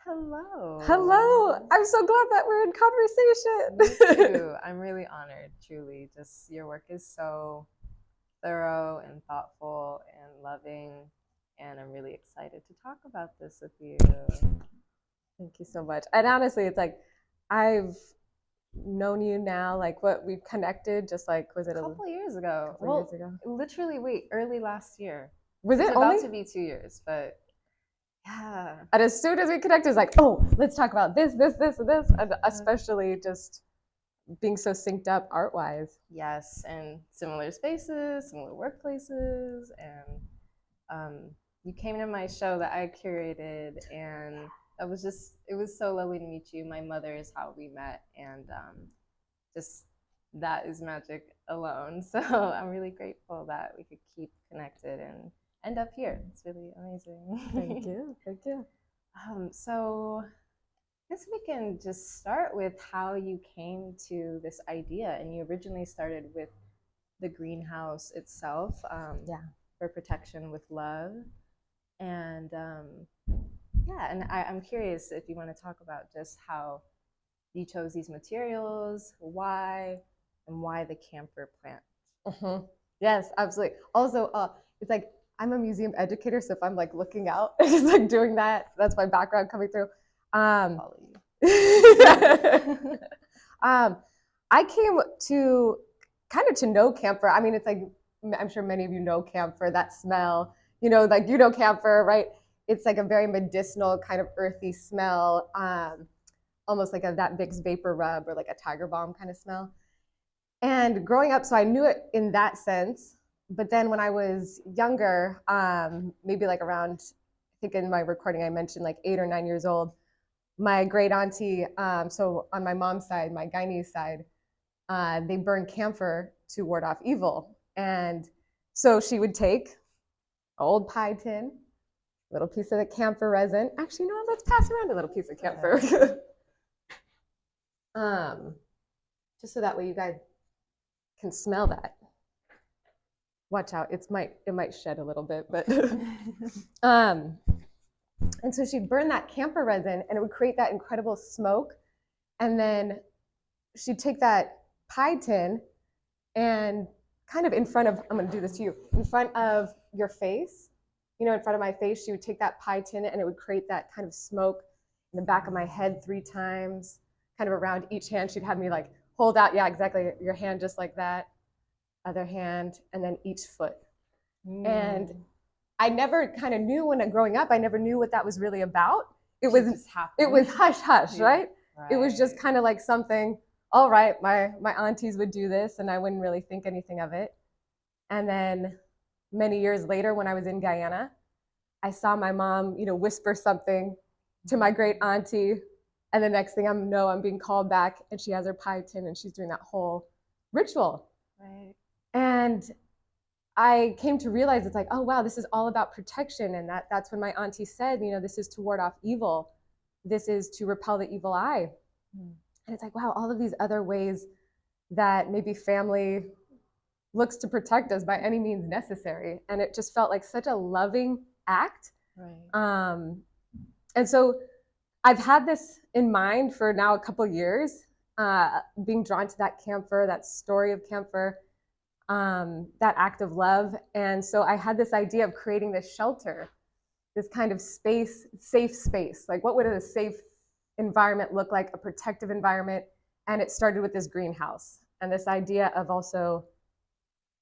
Hello. Hello. I'm so glad that we're in Me conversation. too. I'm really honored, truly. Just your work is so thorough and thoughtful and loving, and I'm really excited to talk about this with you. Thank you so much. And honestly, it's like I've known you now, like what we've connected, just like was it A a couple years ago. couple of years Well, ago? literally, wait, early last year. Was It's it only? about to be 2 years, but yeah. And as soon as we connected, it's like, oh, let's talk about this, and this, and especially just being so synced up art wise. Yes, and similar spaces, similar workplaces, and you came to my show that I curated, and it was so lovely to meet you. My mother is how we met, and just that is magic alone. So I'm really grateful that we could keep connected and end up here. It's really amazing. Thank you. Thank you. So I guess we can just start with how you came to this idea. And you originally started with the greenhouse itself, Yeah. for protection with love. And yeah, and I'm curious if you want to talk about just how you chose these materials, and why the camphor plant. Mm-hmm. Yes, absolutely. Also, it's like I'm a museum educator, so if I'm like looking out, just like doing that, that's my background coming through. Follow you. um, I came to kind of to know camphor. I mean, it's like I'm sure many of you know camphor, that smell. Like camphor, right? It's like a very medicinal kind of earthy smell, almost like that Vicks vapor rub or like a tiger balm kind of smell. And growing up, so I knew it in that sense. But then when I was younger, maybe like around, I think in my recording I mentioned like 8 or 9 years old, my great auntie, so on my mom's side, my Guyanese side, they burned camphor to ward off evil. And so she would take an old pie tin, a little piece of the camphor resin. Actually, no, let's pass around a little piece of camphor. Just so that way you guys can smell that. Watch out, it might shed a little bit, but and so she'd burn that camphor resin and it would create that incredible smoke. And then she'd take that pie tin and kind of in front of, I'm gonna do this to you, in front of your face, in front of my face, she would take that pie tin and it would create that kind of smoke in the back of my head 3 times, kind of around each hand. She'd have me like hold out, yeah, exactly, your hand just like that, other hand, and then each foot. And I never kind of knew growing up, I never knew what that was really about. It was hush hush, right? It was just kind of like something, all right, my aunties would do this and I wouldn't really think anything of it. And then many years later when I was in Guyana, I saw my mom, whisper something to my great auntie. And the next thing I know, I'm being called back and she has her pie tin and she's doing that whole ritual. Right. And I came to realize it's like, oh wow, this is all about protection. And that's when my auntie said, this is to ward off evil. This is to repel the evil eye. And it's like, wow, all of these other ways that maybe family looks to protect us by any means necessary. And it just felt like such a loving act. Right. And so I've had this in mind for now a couple years, being drawn to that camphor, that story of camphor, that act of love. And so I had this idea of creating this shelter, this kind of space, safe space. Like what would a safe environment look like, a protective environment? And it started with this greenhouse and this idea of also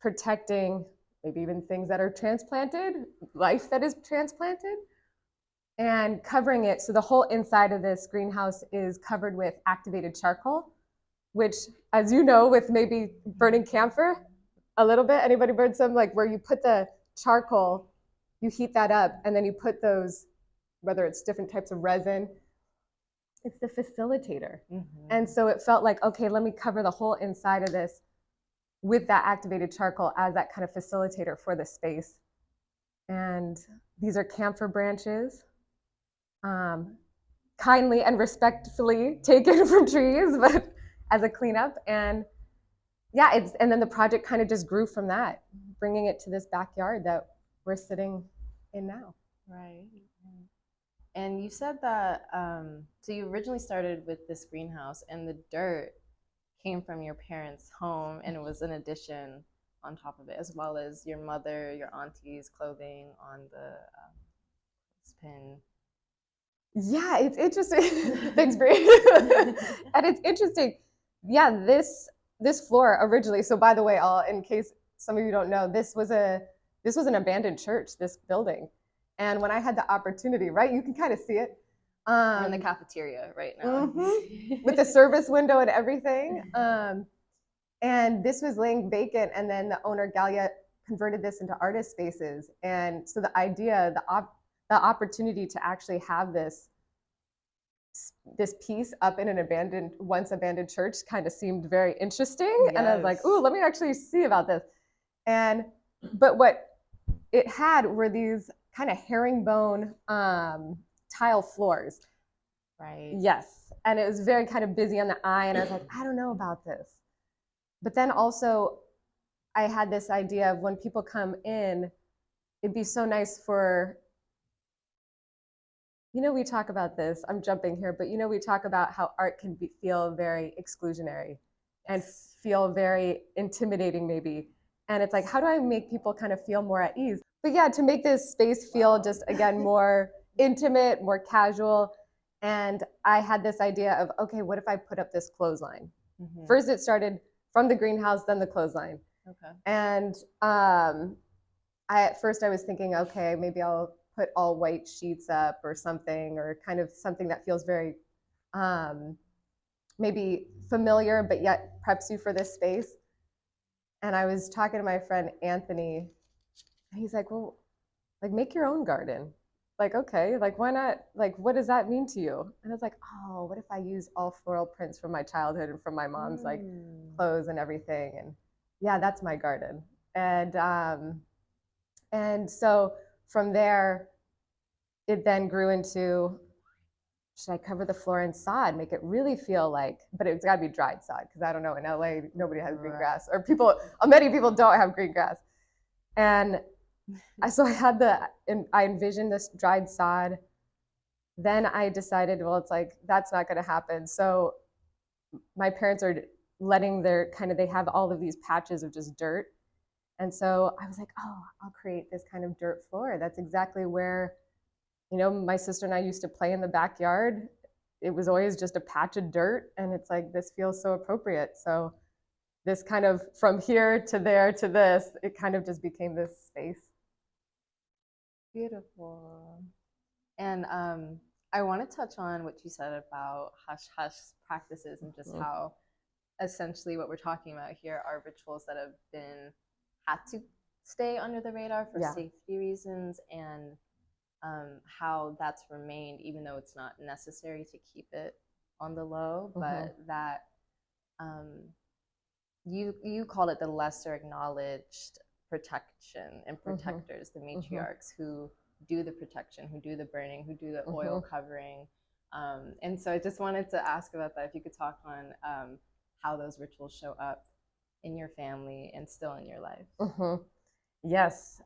protecting maybe even things that are transplanted, life that is transplanted, and covering it. So the whole inside of this greenhouse is covered with activated charcoal, which, as you know, with maybe burning camphor a little bit, anybody burned some, like where you put the charcoal, you heat that up, and then you put those, whether it's different types of resin, it's the facilitator. Mm-hmm. And so it felt like, okay, let me cover the whole inside of this with that activated charcoal as that kind of facilitator for the space. And these are camphor branches, kindly and respectfully taken from trees, but as a cleanup. And yeah, and then the project kind of just grew from that, bringing it to this backyard that we're sitting in now. Right. And you said that, so you originally started with this greenhouse, and the dirt came from your parents' home, and it was an addition on top of it, as well as your mother, your auntie's clothing on the pin. Yeah, it's interesting. Thanks, Bree. And it's interesting. Yeah, this floor originally. So by the way, in case some of you don't know, this was an abandoned church, this building. And when I had the opportunity, right, you can kind of see it. We're in the cafeteria right now. Mm-hmm. With the service window and everything. And this was laying vacant, and then the owner, Galia, converted this into artist spaces. And so the idea, the opportunity to actually have this piece up in an once abandoned church kind of seemed very interesting. Yes. And I was like, ooh, let me actually see about this. But what it had were these kind of herringbone tile floors. Right. Yes. And it was very kind of busy on the eye. And I was like, I don't know about this. But then also, I had this idea of when people come in, it'd be so nice for, we talk about this, I'm jumping here, but we talk about how art can feel very exclusionary and feel very intimidating maybe. And it's like, how do I make people kind of feel more at ease? But yeah, to make this space feel just, again, more intimate, more casual. And I had this idea of, okay, what if I put up this clothesline? Mm-hmm. First, it started from the greenhouse, then the clothesline. Okay. And at first I was thinking, okay, maybe I'll put all white sheets up or something, or kind of something that feels very maybe familiar, but yet preps you for this space. And I was talking to my friend Anthony, and he's like, well, like, make your own garden. Like, okay, like, why not? Like, what does that mean to you? And I was like, oh, what if I use all floral prints from my childhood and from my mom's like clothes and everything? And yeah, that's my garden. And so from there, it then grew into, should I cover the floor in sod, make it really feel like, but it's got to be dried sod, because I don't know, in LA, nobody has green grass, or many people don't have green grass. And so I envisioned this dried sod. Then I decided, well, it's like, that's not going to happen. So my parents are letting they have all of these patches of just dirt. And so I was like, oh, I'll create this kind of dirt floor. That's exactly where, my sister and I used to play in the backyard. It was always just a patch of dirt. And it's like, this feels so appropriate. So this kind of, from here to there to this, it kind of just became this space. Beautiful. And I want to touch on what you said about hush-hush practices, and just how essentially what we're talking about here are rituals that have had to stay under the radar for safety reasons, and how that's remained, even though it's not necessary to keep it on the low, but that you called it the lesser acknowledged protection and protectors, the matriarchs who do the protection, who do the burning, who do the oil covering. And so I just wanted to ask about that, if you could talk on how those rituals show up in your family and still in your life. Yes.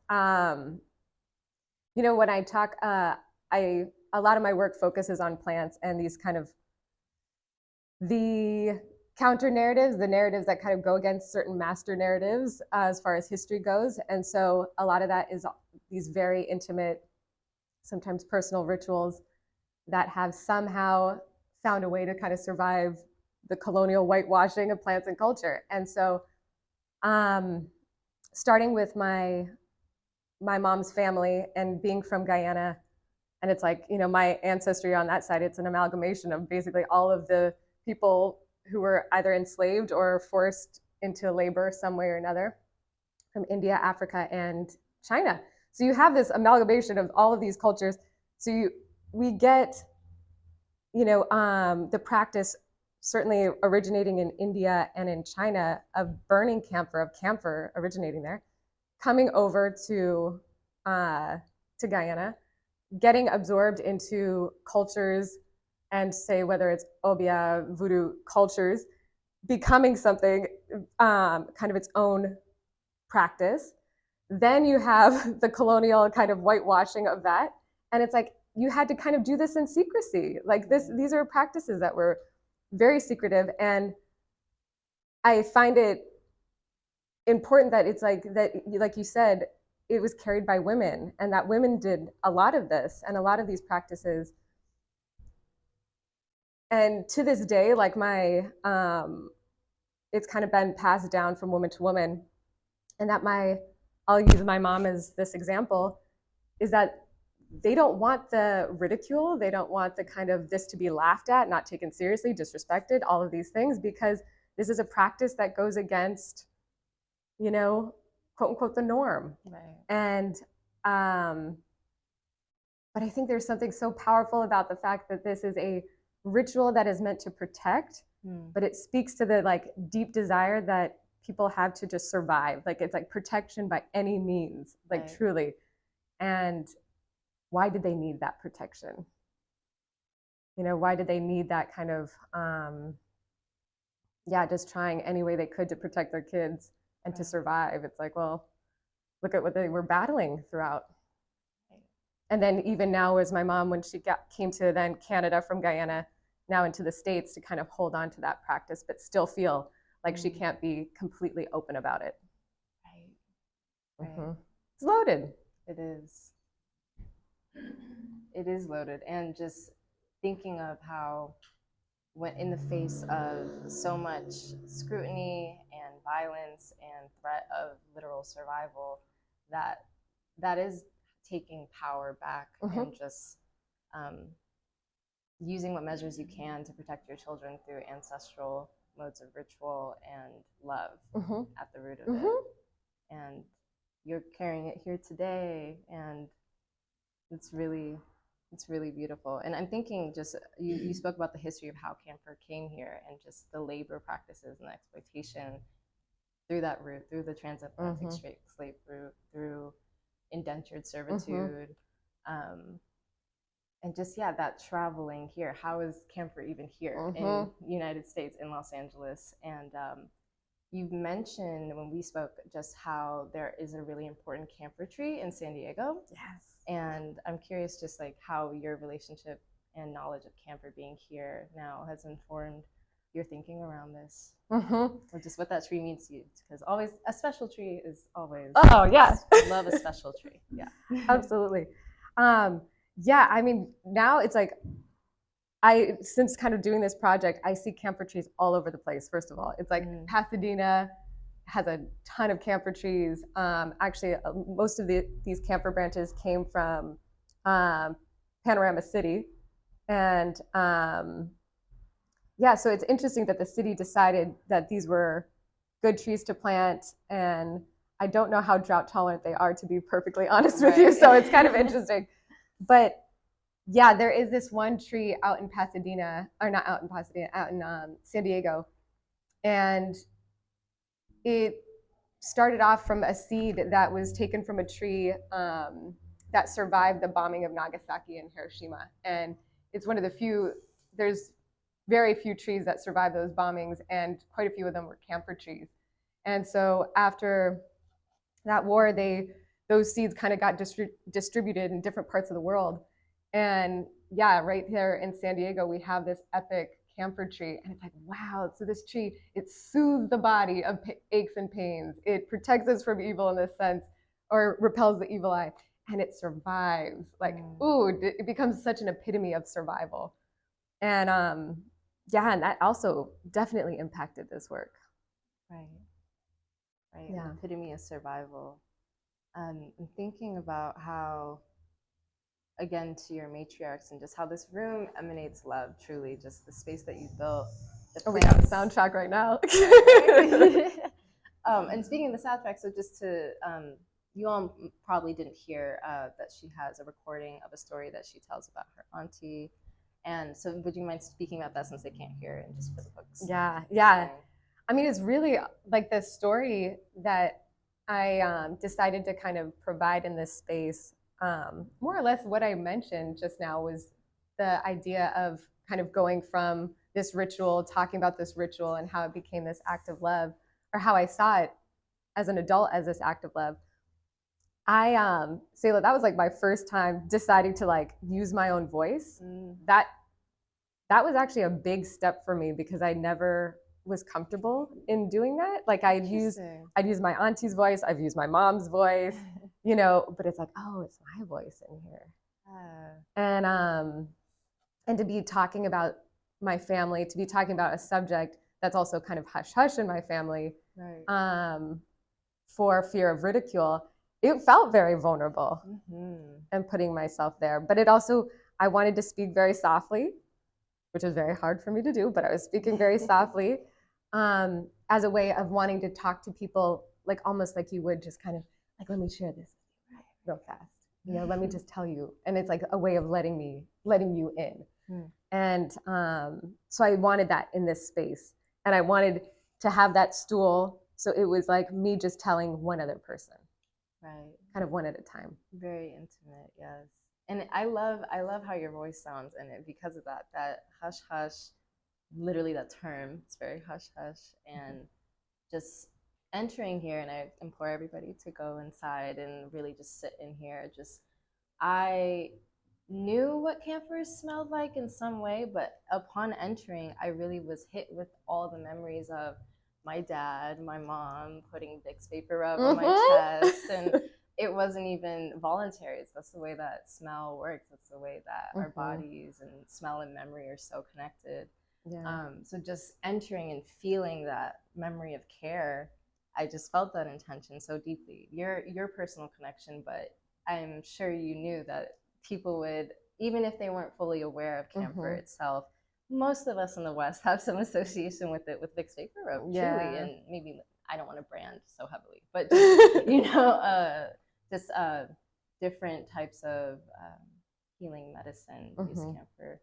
When I talk, a lot of my work focuses on plants and these kind of the counter narratives, the narratives that kind of go against certain master narratives as far as history goes. And so a lot of that is these very intimate, sometimes personal rituals that have somehow found a way to kind of survive the colonial whitewashing of plants and culture. And so starting with my mom's family and being from Guyana, and it's like, my ancestry on that side, it's an amalgamation of basically all of the people who were either enslaved or forced into labor some way or another from India, Africa, and China. So you have this amalgamation of all of these cultures. So we get, the practice certainly originating in India and in China of burning camphor originating there, coming over to Guyana, getting absorbed into cultures, and say whether it's Obia, Voodoo cultures, becoming something kind of its own practice. Then you have the colonial kind of whitewashing of that. And it's like, you had to kind of do this in secrecy. Like these are practices that were very secretive. And I find it important that it's like that, like you said, it was carried by women, and that women did a lot of this and a lot of these practices. And to this day, like it's kind of been passed down from woman to woman. And that I'll use my mom as this example, is that they don't want the ridicule. They don't want the kind of this to be laughed at, not taken seriously, disrespected, all of these things, because this is a practice that goes against, you know, quote unquote, the norm. Right. And, but I think there's something so powerful about the fact that this is a ritual that is meant to protect, but it speaks to the like deep desire that people have to just survive. Like it's like protection by any means, like Right. truly. And why did they need that protection? You know, why did they need that kind of, just trying any way they could to protect their kids and to survive? It's like, well, look at what they were battling throughout. And then even now, as my mom, when she came to then Canada from Guyana, now into the States, to kind of hold on to that practice, but still feel like she can't be completely open about it. Right. Mm-hmm. It's loaded. It is. It is loaded. And just thinking of how, when in the face of so much scrutiny and violence and threat of literal survival, that is taking power back and just using what measures you can to protect your children through ancestral modes of ritual and love at the root of it. And you're carrying it here today, and it's really beautiful. And I'm thinking, just you spoke about the history of how camper came here, and just the labor practices and the exploitation through that route, through the transatlantic slave route, through indentured servitude, and just that traveling here. How is camper even here in the United States, in Los Angeles? And you've mentioned when we spoke just how there is a really important camper tree in San Diego. Yes. And I'm curious just like how your relationship and knowledge of camper being here now has informed your thinking around this, or just what that tree means to you. Because always a special tree is always. Oh yeah, I love a special tree. Yeah, absolutely. I mean, now it's like since kind of doing this project, I see camper trees all over the place. First of all, it's like Pasadena has a ton of camper trees. Actually, most of these camper branches came from Panorama City, and so it's interesting that the city decided that these were good trees to plant, and I don't know how drought tolerant they are, to be perfectly honest with you. So it's kind of interesting, but there is this one tree out in Pasadena, or not out in Pasadena, out in San Diego, and it started off from a seed that was taken from a tree that survived the bombing of Nagasaki and Hiroshima. And it's one of the few, there's very few trees that survived those bombings, and quite a few of them were camper trees. And so after that war, those seeds kind of got distributed in different parts of the world. And right here in San Diego, we have this epic camper tree, and it's like, wow, so this tree, it soothes the body of aches and pains. It protects us from evil in this sense, or repels the evil eye, and it survives. Like, it becomes such an epitome of survival. And and that also definitely impacted this work. Right. Yeah. An epitome of survival. I'm thinking about how, again, to your matriarchs, and just how this room emanates love, truly, just the space that you built. We got the soundtrack right now. And speaking of the soundtrack, so just to, you all probably didn't hear that she has a recording of a story that she tells about her auntie. And so would you mind speaking about that, since they can't hear it, and just for the folks? Yeah. I mean, it's really like the story that I decided to kind of provide in this space. More or less what I mentioned just now was the idea of kind of going from this ritual, talking about this ritual and how it became this act of love, or how I saw it as an adult as this act of love. Sela, that was like my first time deciding to like use my own voice. That was actually a big step for me because I never was comfortable in doing that. Like I'd use my auntie's voice, I've used my mom's voice, but it's like, oh, it's my voice in here. And to be talking about my family, to be talking about a subject that's also kind of hush hush in my family, for fear of ridicule, it felt very vulnerable and putting myself there. But it also, I wanted to speak very softly, which is very hard for me to do, but I was speaking very softly as a way of wanting to talk to people, like almost like you would just kind of like, let me share this real fast. Let me just tell you. And it's like a way of letting you in. And so I wanted that in this space. And I wanted to have that stool. So it was like me just telling one other person. Right. Kind of one at a time. Very intimate, yes. And I love how your voice sounds in it because of that hush hush, literally that term. It's very hush hush. And just entering here, and I implore everybody to go inside and really just sit in here. I knew what campers smelled like in some way, but upon entering, I really was hit with all the memories of my dad, my mom putting Vicks Vapor Rub on my chest, and it wasn't even voluntary. That's the way that smell works. That's the way that our bodies and smell and memory are so connected. Yeah. So just entering and feeling that memory of care, I just felt that intention so deeply. Your personal connection, but I'm sure you knew that people would, even if they weren't fully aware of camphor itself, most of us in the West have some association with it, with Vicks Vapor Rub, truly, and maybe I don't want to brand so heavily, but just, different types of healing medicine use camphor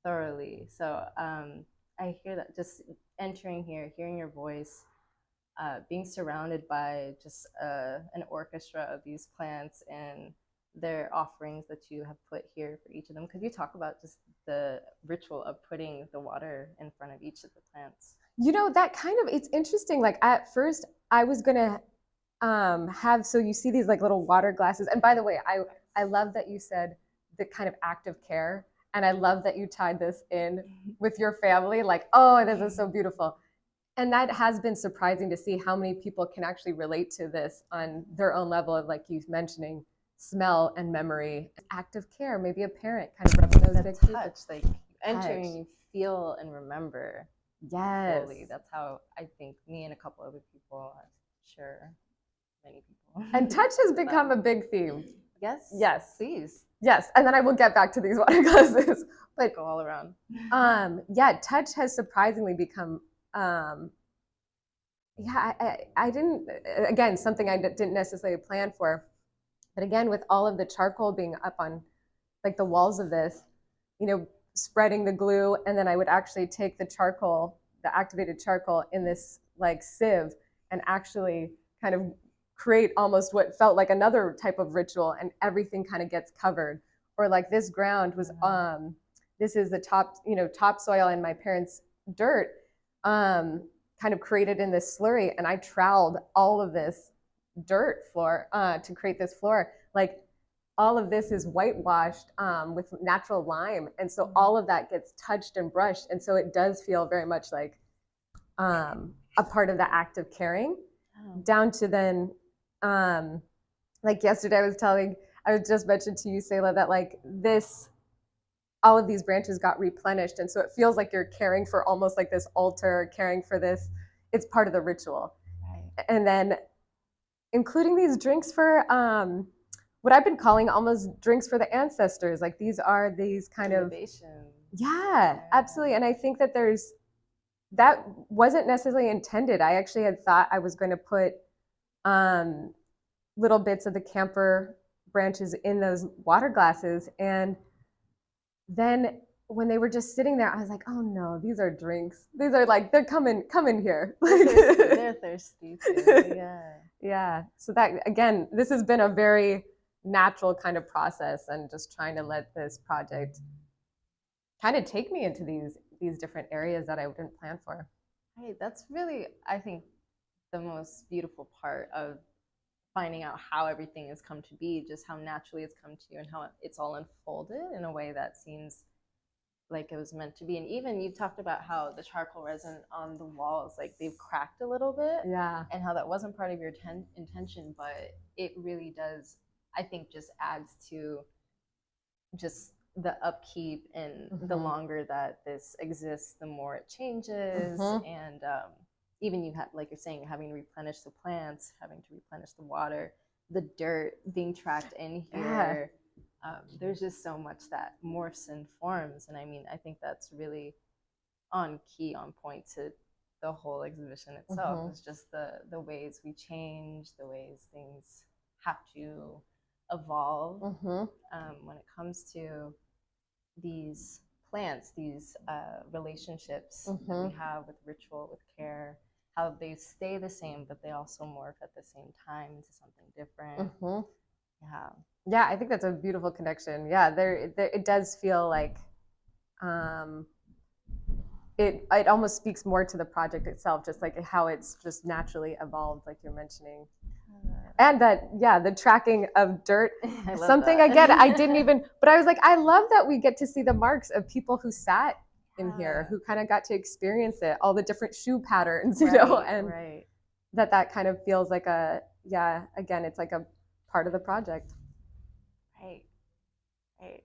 thoroughly. So I hear that, just entering here, hearing your voice, being surrounded by just an orchestra of these plants and their offerings that you have put here for each of them. Could you talk about just the ritual of putting the water in front of each of the plants? That kind of, it's interesting. Like at first I was gonna so you see these like little water glasses. And by the way, I love that you said the kind of act of care. And I love that you tied this in with your family. Like, oh, this is so beautiful. And that has been surprising to see how many people can actually relate to this on their own level of, like you mentioning, smell and memory. Act of care, maybe a parent kind of rubbing those big touch, like entering, you feel and remember. Yes. Fully. That's how I think me and a couple other people, I'm sure many people. And touch has become a big theme. Yes. Yes. Please. Yes. And then I will get back to these water glasses. But go all around. Touch has surprisingly become I didn't, again, something I didn't necessarily plan for. But again, with all of the charcoal being up on like the walls of this, spreading the glue, and then I would actually take the charcoal, the activated charcoal in this like sieve and actually kind of create almost what felt like another type of ritual, and everything kind of gets covered. Or like this ground was, this is the topsoil in my parents' dirt, kind of created in this slurry, and I troweled all of this dirt floor to create this floor. Like all of this is whitewashed with natural lime, and so all of that gets touched and brushed, and so it does feel very much like a part of the act of caring. Down to then, like yesterday I was just mentioned to you, Sela, that like all of these branches got replenished, and so it feels like you're caring for almost like this altar, caring for this. It's part of the ritual. Right. And then including these drinks for what I've been calling almost drinks for the ancestors. Like these are these kind of yeah, absolutely. And I think that that wasn't necessarily intended. I actually had thought I was going to put little bits of the camphor branches in those water glasses, and then when they were just sitting there, I was like, oh no, these are drinks. These are like, come in here. They're thirsty too. Yeah. So that, again, this has been a very natural kind of process, and just trying to let this project kind of take me into these different areas that I didn't plan for. Right. That's really, I think, the most beautiful part of finding out how everything has come to be, just how naturally it's come to you and how it's all unfolded in a way that seems like it was meant to be. And even you talked about how the charcoal resin on the walls, like they've cracked a little bit, and how that wasn't part of your intention, but it really does, I think, just adds to just the upkeep, and the longer that this exists, the more it changes. And even you have, like you're saying, having to replenish the plants, having to replenish the water, the dirt being tracked in here. There's just so much that morphs and forms. And I mean, I think that's really on point to the whole exhibition itself. It's just the ways we change, the ways things have to evolve when it comes to these plants, these relationships that we have with ritual, with care, how they stay the same, but they also morph at the same time into something different. Yeah, I think that's a beautiful connection. Yeah, there it does feel like it almost speaks more to the project itself, just like how it's just naturally evolved, like you're mentioning. And that, yeah, the tracking of dirt, something that. Again, I didn't even, but I was like, I love that we get to see the marks of people who sat in here, who kind of got to experience it, all the different shoe patterns, you know, and that kind of feels like again, it's like a part of the project. Right.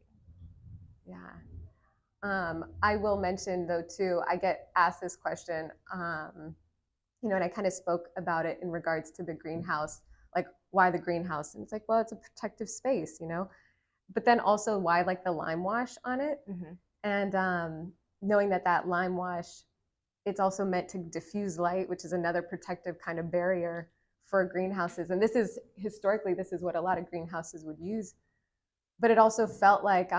Yeah. I will mention though too, I get asked this question, you know, and I kind of spoke about it in regards to the greenhouse, like why the greenhouse? And it's like, well, it's a protective space, you know, but then also why like the lime wash on it. And knowing that lime wash, it's also meant to diffuse light, which is another protective kind of barrier for greenhouses. And this is historically, this is what a lot of greenhouses would use. But it also felt like,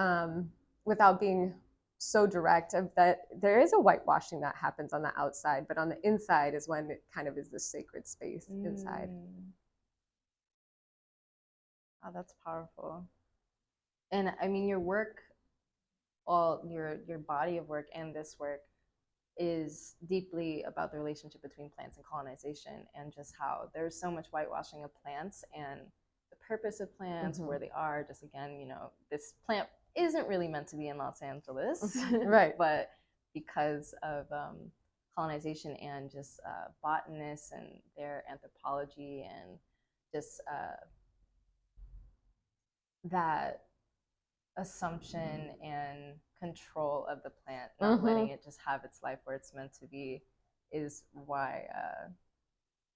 without being so direct, of that there is a whitewashing that happens on the outside, but on the inside is when it kind of is this sacred space inside. Oh, that's powerful. And I mean, your work, all your body of work and this work is deeply about the relationship between plants and colonization, and just how there's so much whitewashing of plants and the purpose of plants, where they are. Just again, you know, this plant isn't really meant to be in Los Angeles, right? But because of colonization and just botanists and their anthropology and just that assumption and control of the plant, not letting it just have its life where it's meant to be, is why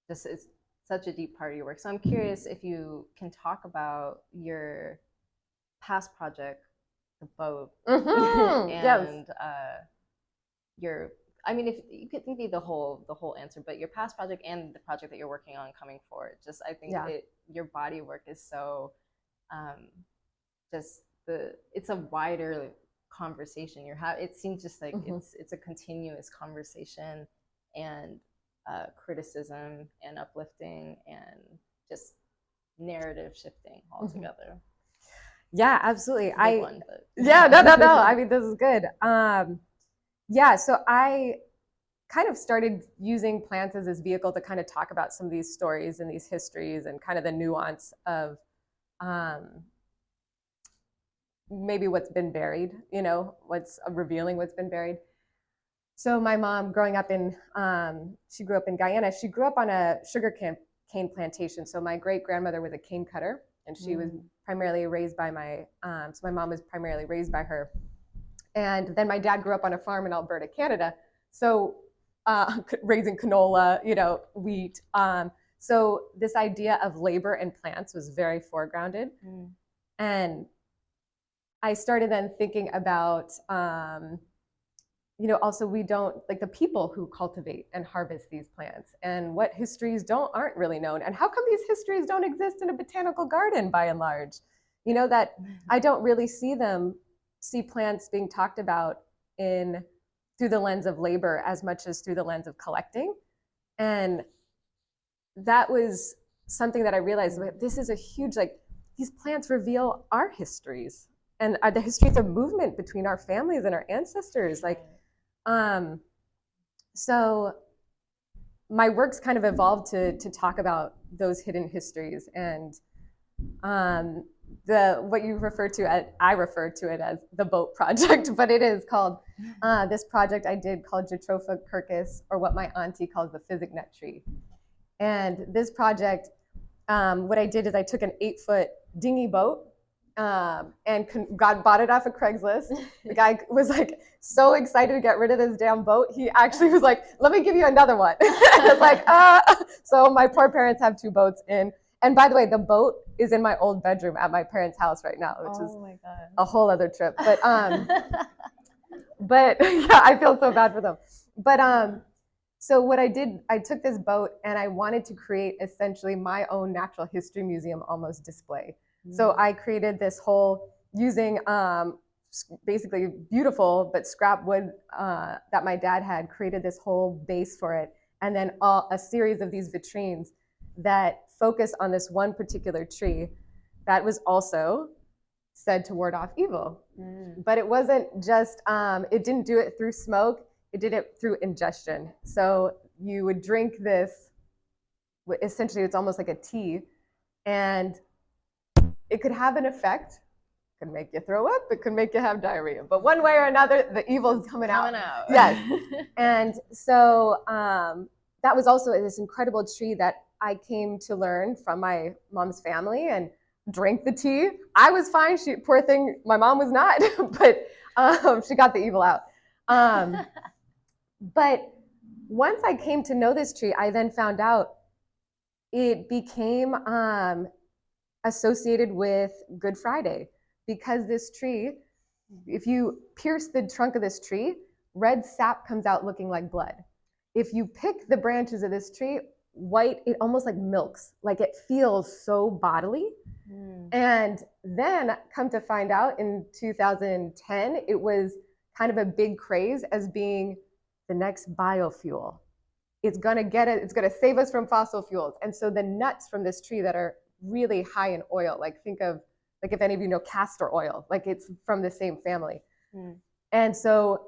this is such a deep part of your work. So I'm curious if you can talk about your past project, the boat, and your, I mean, if you could be the whole answer, but your past project and the project that you're working on coming forward. Just, I think your body of work is so just it's a wider conversation you're having. It seems just like it's a continuous conversation, and criticism and uplifting and just narrative shifting altogether. Yeah, absolutely. No. I mean, this is good. So I kind of started using plants as this vehicle to kind of talk about some of these stories and these histories and kind of the nuance of maybe what's been buried, you know, what's revealing what's been buried. So my mom, growing up in, she grew up in Guyana. She grew up on a sugar cane plantation. So my great grandmother was a cane cutter, and she was primarily raised by so my mom was primarily raised by her. And then my dad grew up on a farm in Alberta, Canada. So raising canola, you know, wheat. So this idea of labor and plants was very foregrounded. And I started then thinking about, you know, also we don't, like the people who cultivate and harvest these plants, and what histories aren't really known, and how come these histories don't exist in a botanical garden by and large, you know, that I don't really see plants being talked about through the lens of labor as much as through the lens of collecting. And that was something that I realized, this is a huge, like, these plants reveal our histories and the histories of movement between our families and our ancestors. Like, so my work's kind of evolved to talk about those hidden histories. And what you refer to as, I refer to it as the boat project, but it is called this project I did called Jatropha curcus, or what my auntie calls the physic nut tree. And this project, what I did is I took an 8-foot dinghy boat and bought it off of Craigslist. The guy was like so excited to get rid of this damn boat. He actually was like, let me give you another one. I was like, so my poor parents have 2 boats in. And by the way, the boat is in my old bedroom at my parents' house right now, which is a whole other trip. But but yeah, I feel so bad for them. But so what I did, I took this boat and I wanted to create essentially my own natural history museum almost display. So I created this whole, using basically beautiful but scrap wood that my dad had, created this whole base for it, and then a series of these vitrines that focus on this one particular tree that was also said to ward off evil. But it wasn't just, it didn't do it through smoke, it did it through ingestion. So you would drink this, essentially it's almost like a tea, and it could have an effect. It could make you throw up, it could make you have diarrhea. But one way or another, the evil is coming out. Yes. And so that was also this incredible tree that I came to learn from my mom's family and drank the tea. I was fine. She, poor thing, my mom was not, but she got the evil out. But once I came to know this tree, I then found out it became associated with Good Friday, because this tree, if you pierce the trunk of this tree, red sap comes out looking like blood. If you pick the branches of this tree, white, it almost like milks, like it feels so bodily. And then come to find out in 2010, it was kind of a big craze as being the next biofuel. It's gonna get it, it's gonna save us from fossil fuels. And so the nuts from this tree that are really high in oil, like think of, like if any of you know castor oil, like it's from the same family. And so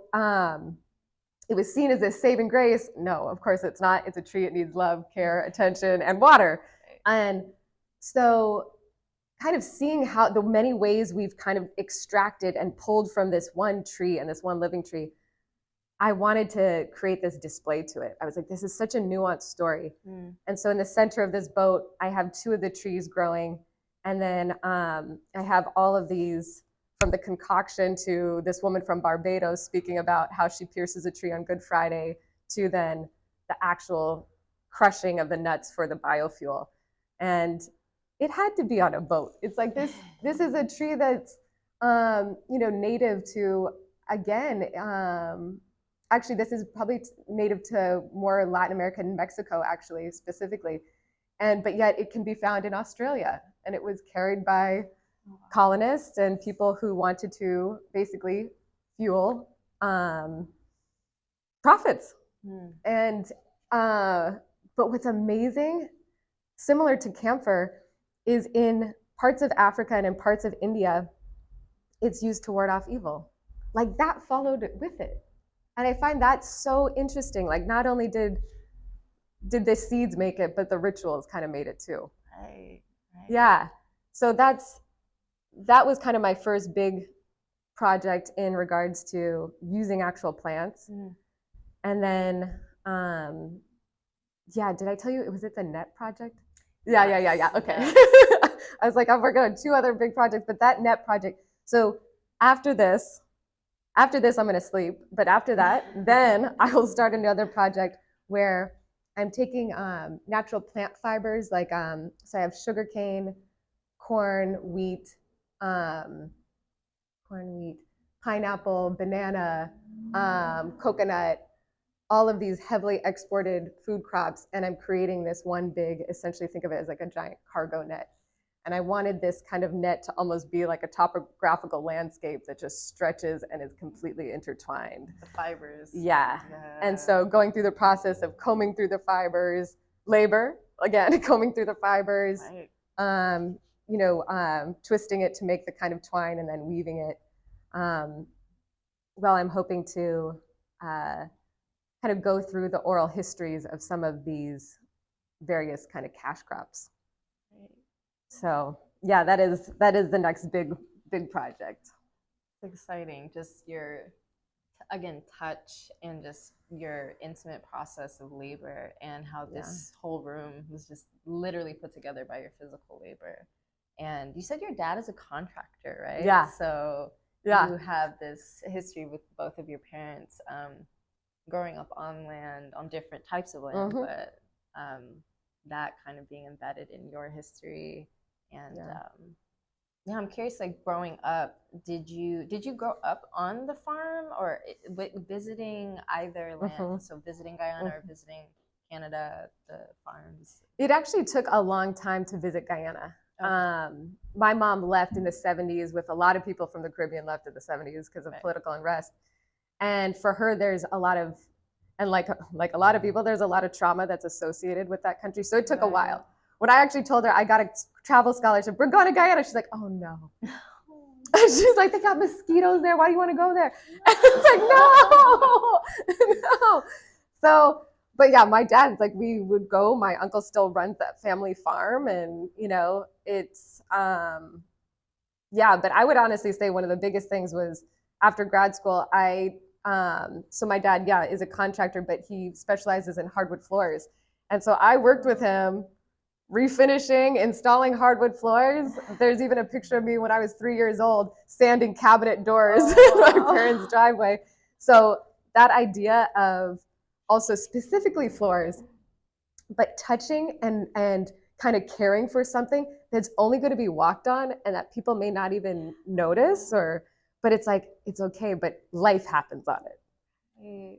it was seen as a saving grace. No, of course it's not. It's a tree, it needs love, care, attention, and water. And so kind of seeing how the many ways we've kind of extracted and pulled from this one tree and this one living tree, I wanted to create this display to it. I was like, this is such a nuanced story. And so in the center of this boat, I have 2 of the trees growing. And then I have all of these, from the concoction to this woman from Barbados speaking about how she pierces a tree on Good Friday, to then the actual crushing of the nuts for the biofuel. And it had to be on a boat. It's like this is a tree that's native to, again, actually this is probably native to more Latin America and Mexico, actually, specifically. But yet it can be found in Australia. And it was carried by colonists and people who wanted to basically fuel profits. And but what's amazing, similar to camphor, is in parts of Africa and in parts of India, it's used to ward off evil. Like that followed with it. And I find that so interesting. Like not only did the seeds make it, but the rituals kind of made it too. Right. Yeah. So that was kind of my first big project in regards to using actual plants. And then, did I tell you, was it the net project? Yeah. Okay. I was like, I'm working on 2 other big projects, but that net project. So after this, I'm going to sleep. But after that, then I will start another project where I'm taking natural plant fibers, like, so I have sugarcane, corn, wheat, pineapple, banana, coconut, all of these heavily exported food crops. And I'm creating this one big, essentially think of it as like a giant cargo net. And I wanted this kind of net to almost be like a topographical landscape that just stretches and is completely intertwined. The fibers. Yeah. And so going through the process of combing through the fibers, labor, again, combing through the fibers, twisting it to make the kind of twine and then weaving it. I'm hoping to kind of go through the oral histories of some of these various kind of cash crops. Right. So yeah, that is the next big project. It's exciting. Just your, again, touch and just your intimate process of labor, and how this whole room was just literally put together by your physical labor. And you said your dad is a contractor, right? Yeah. So you have this history with both of your parents, growing up on land, on different types of land, but that kind of being embedded in your history. And I'm curious, like growing up, did you grow up on the farm, or visiting either land? So visiting Guyana or visiting Canada, the farms? It actually took a long time to visit Guyana. Okay. My mom left in the 70s, with a lot of people from the Caribbean left in the 70s because of political unrest. And for her, there's a lot of, and like a lot of people, there's a lot of trauma that's associated with that country. So it took a while. When I actually told her I got a travel scholarship, we're going to Guyana, she's like, oh no. She's like, they got mosquitoes there. Why do you want to go there? And it's like, no. So, but yeah, my dad's like, we would go. My uncle still runs that family farm, and it's But I would honestly say one of the biggest things was after grad school, so my dad, is a contractor, but he specializes in hardwood floors, and so I worked with him refinishing, installing hardwood floors. There's even a picture of me when I was 3 years old sanding cabinet doors in my parents' driveway. So that idea of also specifically floors, but touching and kind of caring for something that's only going to be walked on and that people may not even notice, but it's like, it's okay, but life happens on it.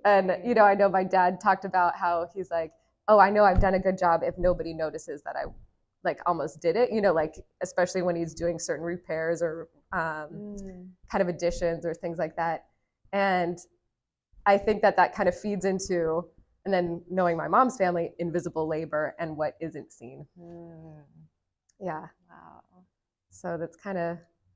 And, I know my dad talked about how he's like, oh, I know I've done a good job if nobody notices that I like almost did it, like especially when he's doing certain repairs or kind of additions or things like that. And I think that kind of feeds into, and then knowing my mom's family, invisible labor and what isn't seen. Yeah. Wow. So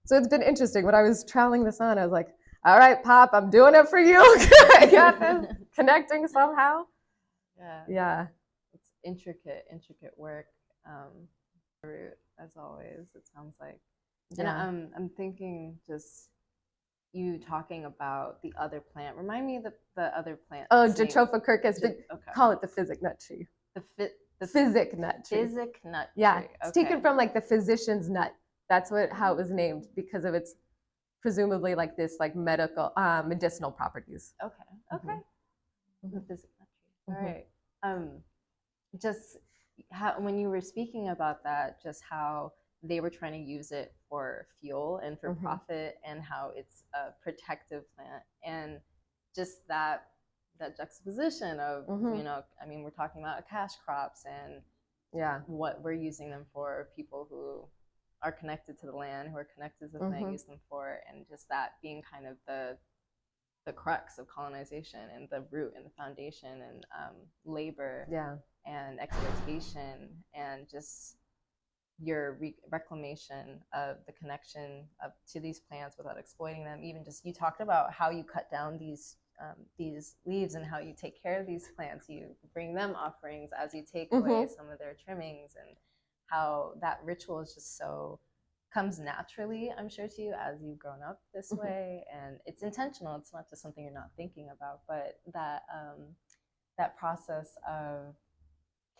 so it's been interesting. When I was troweling this on, I was like, all right, Pop, I'm doing it for you. I got this, connecting somehow. Yeah. It's intricate work. As always, it sounds like. Yeah. And I'm thinking just you talking about the other plant. Remind me of the other plant. Oh, Jatropha curcus. Call it the physic nut tree. The physic nut tree. Physic nut tree. Yeah. It's taken from like the physician's nut. That's how it was named, because of its presumably like this like medicinal properties. Okay. The physic nut tree. All right. Just how, when you were speaking about that, just how they were trying to use it for fuel and for profit, and how it's a protective plant, and just that juxtaposition of, we're talking about cash crops and what we're using them for, people who are connected to the land, who are connected to the plant, use them for, and just that being kind of the crux of colonization and the root and the foundation, and labor and exploitation, and just your reclamation of the connection to these plants without exploiting them. Even just, you talked about how you cut down these leaves and how you take care of these plants. You bring them offerings as you take away some of their trimmings, and how that ritual is just comes naturally, I'm sure, to you as you've grown up this way, and it's intentional. It's not just something you're not thinking about, but that process of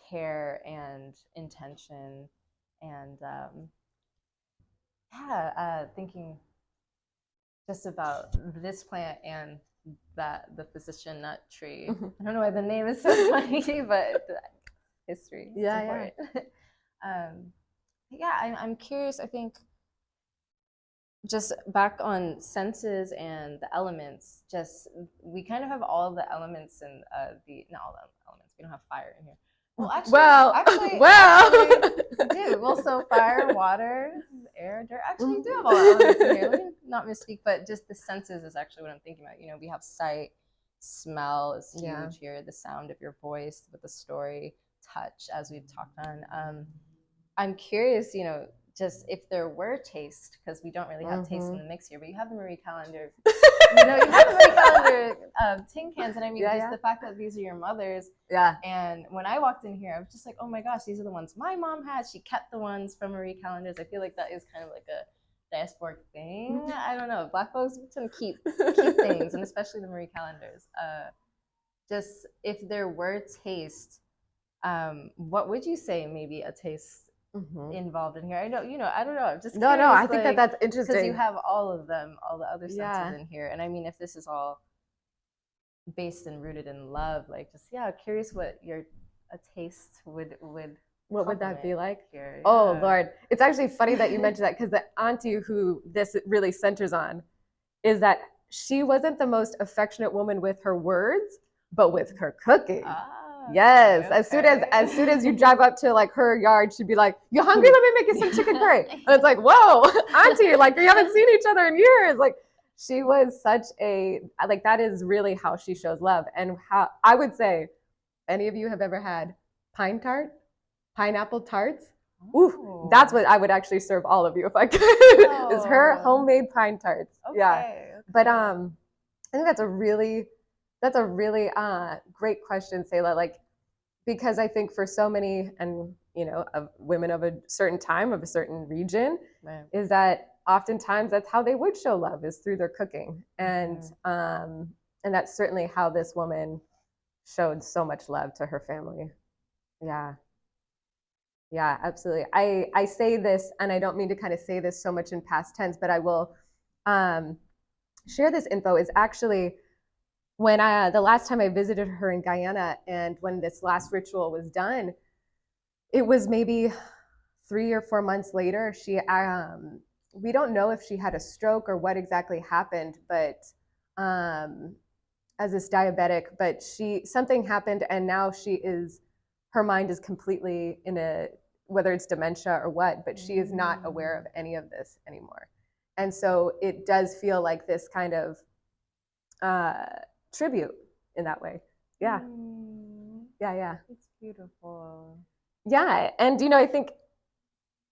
care and intention, and thinking just about this plant and the physician nut tree. I don't know why the name is so funny, but history. Yeah. I'm curious. I think just back on senses and the elements, just we kind of have all the elements in not all the elements. We don't have fire in here. Well, actually, we do. Well, so fire, water, air, dirt. Actually, we do have all the elements in here. Let me not misspeak, but just the senses is actually what I'm thinking about. We have sight, smell is huge here. The sound of your voice with the story, touch, as we've talked on. I'm curious, just if there were taste, because we don't really have taste in the mix here, but you have the Marie Calendar, you have the Marie Calendar tin cans, and I mean, just the fact that these are your mother's. Yeah. And when I walked in here, I was just like, oh my gosh, these are the ones my mom had. She kept the ones from Marie Callender's. I feel like that is kind of like a diasporic thing. I don't know. Black folks tend to keep things, and especially the Marie Callender's. Just if there were taste, what would you say maybe a taste involved in here? I don't know. I'm just curious, I think that's interesting because you have all of them, all the other senses in here. And I mean, if this is all based and rooted in love, like just curious what a taste would what would that be like here? Oh Lord, it's actually funny that you mentioned that, because the auntie who this really centers on is that she wasn't the most affectionate woman with her words, but with her cooking. Yes. Okay. As soon as you drive up to like her yard, she'd be like, "You hungry? Let me make you some chicken curry." And it's like, "Whoa, auntie, like we haven't seen each other in years." Like she was such a, like, that is really how she shows love. And how I would say, any of you have ever had pineapple tarts? Ooh, that's what I would actually serve all of you if I could. Is her homemade pine tarts. Okay. But I think that's a really great question, Sela. Like, because I think for so many, and of women of a certain time, of a certain region, is that oftentimes that's how they would show love, is through their cooking, and that's certainly how this woman showed so much love to her family. Yeah, absolutely. I say this, and I don't mean to kind of say this so much in past tense, but I will share this info. Is actually when the last time I visited her in Guyana, and when this last ritual was done, it was maybe 3 or 4 months later. We don't know if she had a stroke or what exactly happened, but as this diabetic, but something happened, and now her mind is completely whether it's dementia or what, but she is not aware of any of this anymore. And so it does feel like this kind of tribute in that way. Yeah. It's beautiful. Yeah. And I think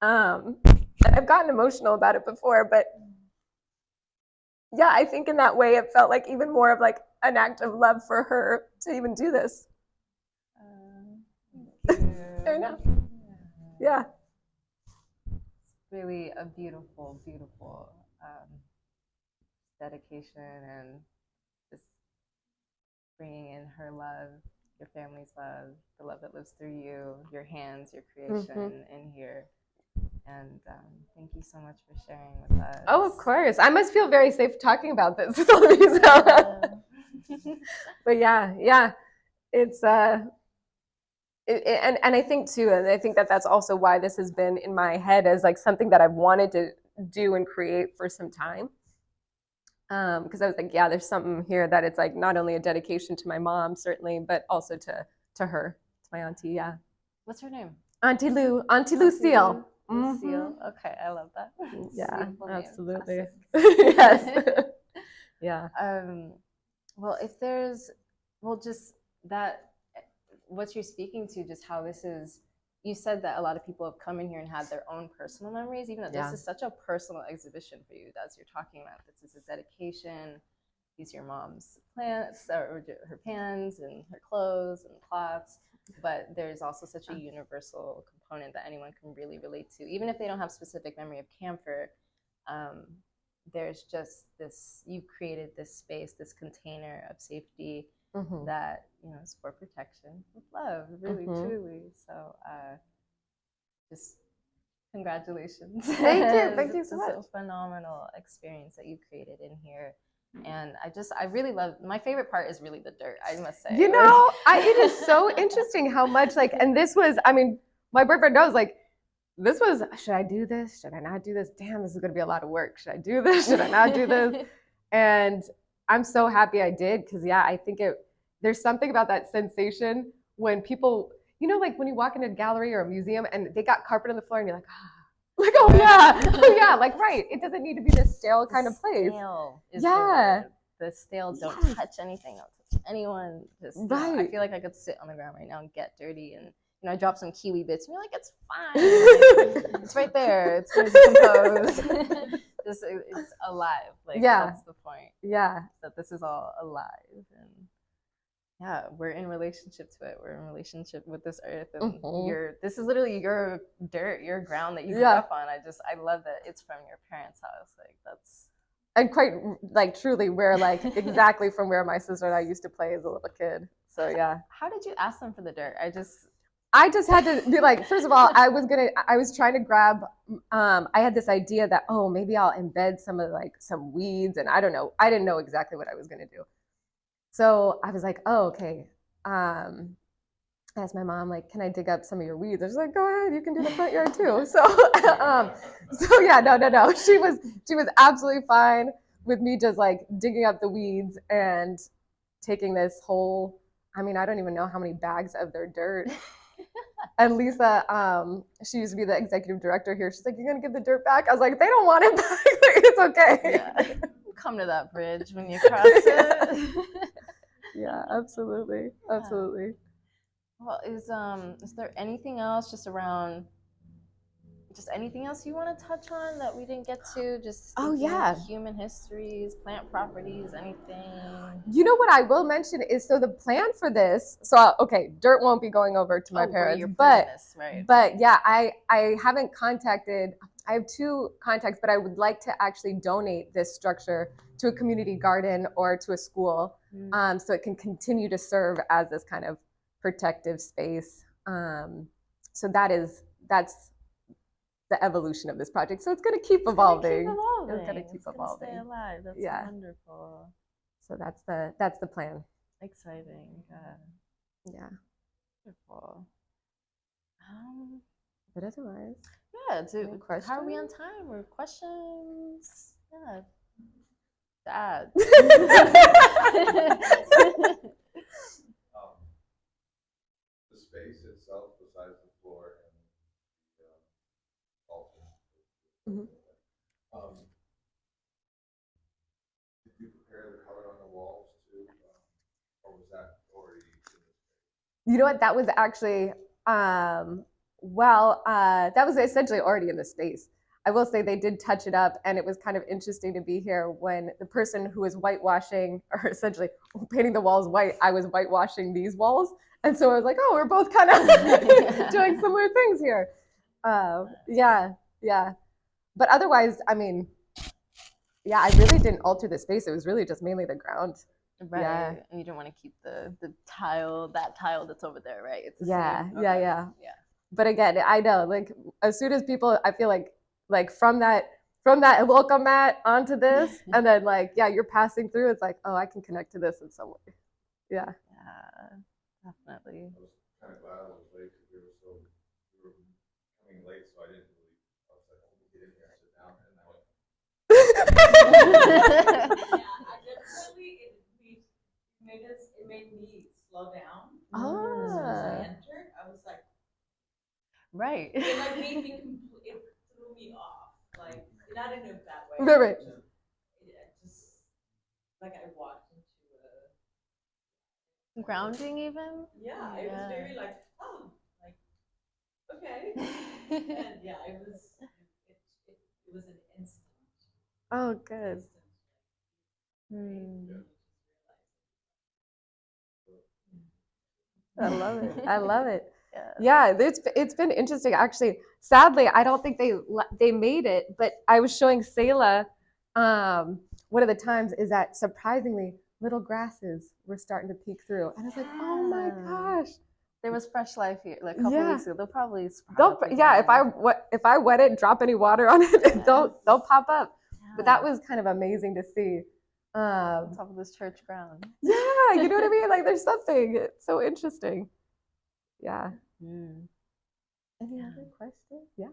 I've gotten emotional about it before, but I think in that way it felt like even more of like an act of love for her to even do this. I know. Yeah. It's really a beautiful, beautiful dedication, and just bringing in her love, your family's love, the love that lives through you, your hands, your creation in here. And thank you so much for sharing with us. Oh, of course. I must feel very safe talking about this with all of you. But it's and I think too, and I think that's also why this has been in my head as like something that I've wanted to do and create for some time. Because I was like, there's something here that it's like not only a dedication to my mom, certainly, but also to her, to my auntie. Yeah. What's her name? Auntie Lucille. Lucille. Okay, I love that. Yeah, absolutely. Yes. Yeah. Well, just that, what you're speaking to, just how this is, you said that a lot of people have come in here and had their own personal memories, even though this is such a personal exhibition for you, as you're talking about. This is a dedication. These are your mom's plants, or her pans, and her clothes and cloths. But there's also such a universal component that anyone can really relate to, even if they don't have specific memory of camphor. There's just this, you created this space, this container of safety that is for protection with love, really, truly. So just congratulations. Thank you so much. It's a phenomenal experience that you created in here. And I really love, my favorite part is really the dirt, I must say. It is so interesting how much and this was, my boyfriend knows, this was, should I do this? Should I not do this? Damn, this is going to be a lot of work. Should I do this? Should I not do this? And I'm so happy I did, because I think there's something about that sensation when people, when you walk into a gallery or a museum and they got carpet on the floor and you're like, oh yeah, right. It doesn't need to be this stale kind of place. The stale, don't touch anything, don't touch anyone. Just, I feel like I could sit on the ground right now and get dirty, and you know, I drop some kiwi bits, and you're like, it's fine. Like, it's right there. It's going to decompose. It's alive. Like, that's the point. Yeah. That this is all alive. And yeah, we're in relationship to it. We're in relationship with this earth. And this is literally your dirt, your ground that you grew up on. I love that it's from your parents' house. Like, that's. And quite, like, truly, we're, like, exactly from where my sister and I used to play as a little kid. So, yeah. How did you ask them for the dirt? I just had to be like, first of all, I was trying to grab, I had this idea that, oh, maybe I'll embed some weeds, and I don't know. I didn't know exactly what I was going to do. So I was like, oh, okay. I asked my mom, like, can I dig up some of your weeds? I was like, go ahead, you can do the front yard too. So, yeah, no. She was absolutely fine with me just like digging up the weeds and taking this whole, I mean, I don't even know how many bags of their dirt. And Lisa, she used to be the executive director here. She's like, you're going to give the dirt back? I was like, they don't want it back. It's okay. Yeah. Come to that bridge when you cross it. Yeah, absolutely. Absolutely. Well, is there anything else just anything else you want to touch on that we didn't get to? Just human histories, plant properties, anything. You know what I will mention is, so the plan for this, so okay, dirt won't be going over to my parents, but yeah, I haven't contacted, I have 2 contacts, but I would like to actually donate this structure to a community garden or to a school, so it can continue to serve as this kind of protective space. So that's the evolution of this project. So it's going to keep evolving. It's going to keep evolving. Stay alive. That's wonderful. So that's the plan. Exciting. Yeah. Wonderful. But otherwise, how are we on time? Or questions? Yeah. Dad. The space itself, besides the floor and the altar, did you prepare the color on the walls too, or was that already in the space? You know what? That was actually that was essentially already in the space. I will say they did touch it up, and it was kind of interesting to be here when the person who was whitewashing, or essentially painting the walls white, I was whitewashing these walls. And so I was like, oh, we're both kind of doing similar things here. Yeah. But otherwise, I mean, yeah, I really didn't alter the space. It was really just mainly the ground. Right. Yeah. And you don't want to keep the tile that's over there, right? It's the same. Yeah. But again, I know, like, as soon as people, I feel like from that welcome mat onto this, and then like, yeah, you're passing through, it's like, oh, I can connect to this in some way. Yeah. Definitely. I was kind of glad I was late because we were coming late, so I was like, oh, we'll get in here, sit down, and I went. I definitely, it made me slow down. As soon as I entered, I was like, right. It like made me it threw me off, like, not in a bad way. Right. It just, like, I walked into grounding even. Yeah, it was very like, oh, like, okay. And yeah, it was an instant. Oh, good. I love it. Yeah, it's been interesting, actually. Sadly, I don't think they made it, but I was showing Sela one of the times is that surprisingly little grasses were starting to peek through, and I was like, oh my gosh, there was fresh life here. Like a couple weeks ago, they'll probably if I wet it and drop any water on it, they'll pop up. But that was kind of amazing to see. On top of this church ground. Yeah, you know what I mean? Like, there's something. It's so interesting. Yeah. Any other questions? Yeah.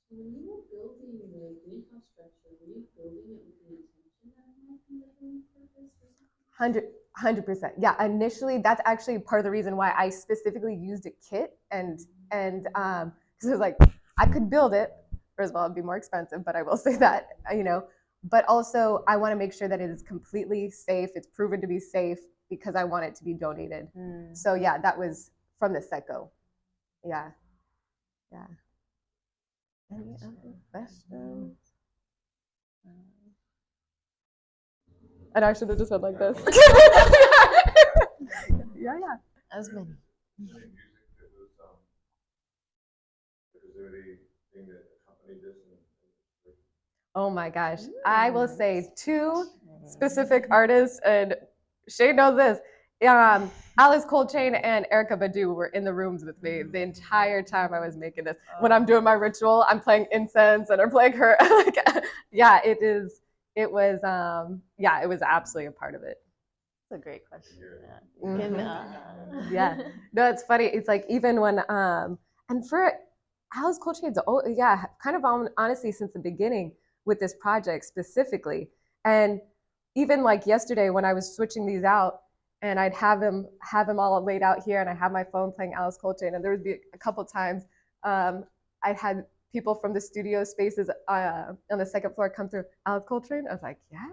When you were building the greenhouse structure, were you building it with the intention that it might be a living purpose or something? 100%. Yeah, initially, that's actually part of the reason why I specifically used a kit, and because it was like, I could build it. First of all, it'd be more expensive, but I will say that, but also I want to make sure that it is completely safe. It's proven to be safe because I want it to be donated. So yeah, that was from the set-go. Yeah. Yeah. Any other questions? And I should have just went like this. Yeah. As many. Music that was, was there anything that accompanied this? Oh my gosh. I will say two specific artists, and Shay knows this. Alice Coltrane and Erykah Badu were in the rooms with me the entire time I was making this. When I'm doing my ritual, I'm playing incense and I'm playing her. Yeah, it was absolutely a part of it. That's a great question. Mhm. Yeah. No, it's funny. It's like even when and for Alice Coltrane's kind of honestly since the beginning with this project specifically. And even like yesterday when I was switching these out and I'd have them all laid out here and I have my phone playing Alice Coltrane, and there would be a couple times I'd had people from the studio spaces on the second floor come through. Alice Coltrane? I was like, yeah.